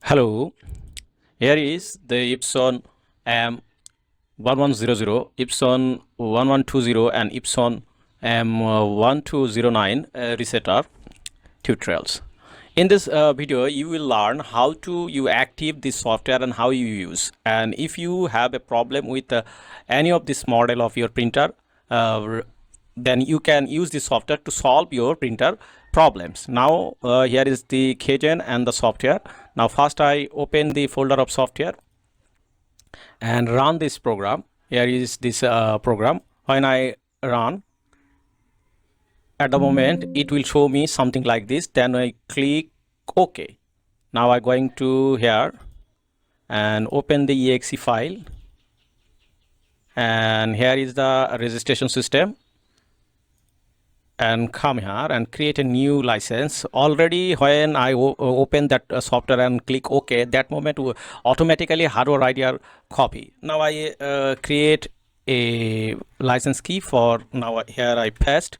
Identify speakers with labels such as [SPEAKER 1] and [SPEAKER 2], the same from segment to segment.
[SPEAKER 1] Hello, here is the Epson M1100, Epson 1120 and Epson M1209 resetter tutorials. In this video, you will learn how to you active this software and how you use. And if you have a problem with any of this model of your printer, then you can use this software to solve your printer problems. Now here is the keygen and the software. Now first I open the folder of software and run this program. Here is this program. When I run, at the moment it will show me something like this. Then I click OK. Now I'm going to here and open the exe file, and here is the registration system, and come here and create a new license. Already when I open that software and click OK, that moment automatically hardware writer copy. Now I create a license key for now. Here I paste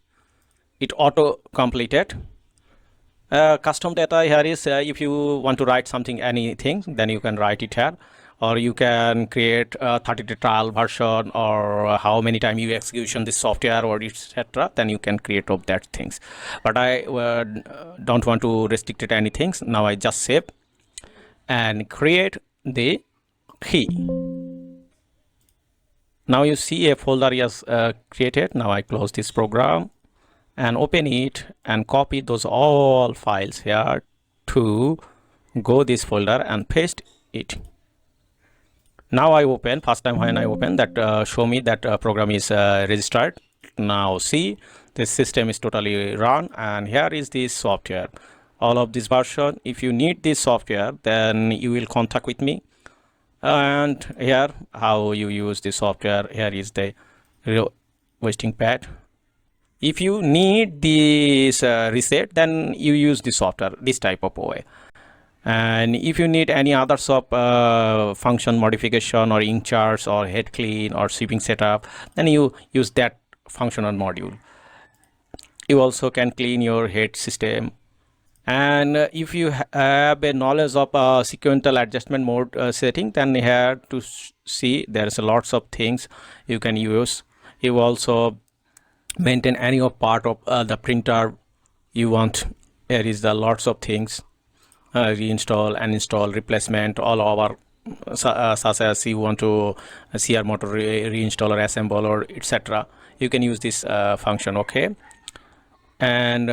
[SPEAKER 1] it, auto completed. Custom data here is if you want to write something, anything, then you can write it here, or you can create a 30-day trial version, or how many time you execution this software, or etc. Then you can create of that things. But I don't want to restrict it anything. Now I just save and create the key. Now you see a folder is created. Now I close this program and open it and copy those all files here to go this folder and paste it. Now I open, first time when I open that show me that program is registered. Now see, this system is totally run, and here is this software, all of this version. If you need this software, then you will contact with me. And here how you use this software. Here is the wasting pad. If you need this reset, then you use the software this type of way. And if you need any other function modification or ink charts or head clean or shipping setup, then you use that functional module. You also can clean your head system. And if you have a knowledge of sequential adjustment mode setting, then here to see there's lots of things you can use. You also maintain any of part of the printer you want. Here is the lots of things, reinstall, uninstall, replacement, all over, such as you want to CR motor reinstall or assemble or etc. You can use this function. Okay, and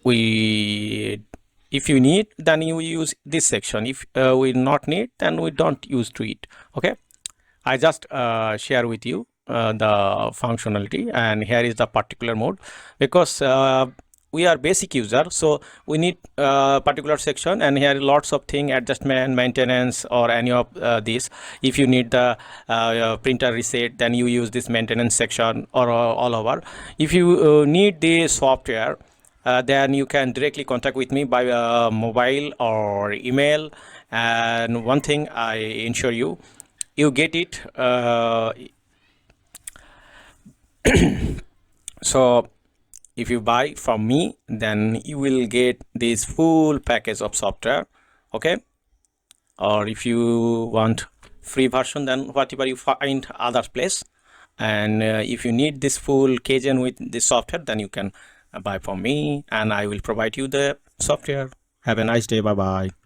[SPEAKER 1] if you need, then you use this section. If we not need, then we don't use to it. Okay, I just share with you the functionality, and here is the particular mode, because we are basic user, so we need particular section, and here lots of thing, adjustment, maintenance, or any of this. If you need the printer reset, then you use this maintenance section, or all over. If you need the software, then you can directly contact with me by mobile or email. And one thing I ensure you get it. So if you buy from me, then you will get this full package of software. Okay, or if you want free version, then whatever you find other place. And if you need this full keygen with this software, then you can buy from me, and I will provide you the software. Have a nice day. Bye bye.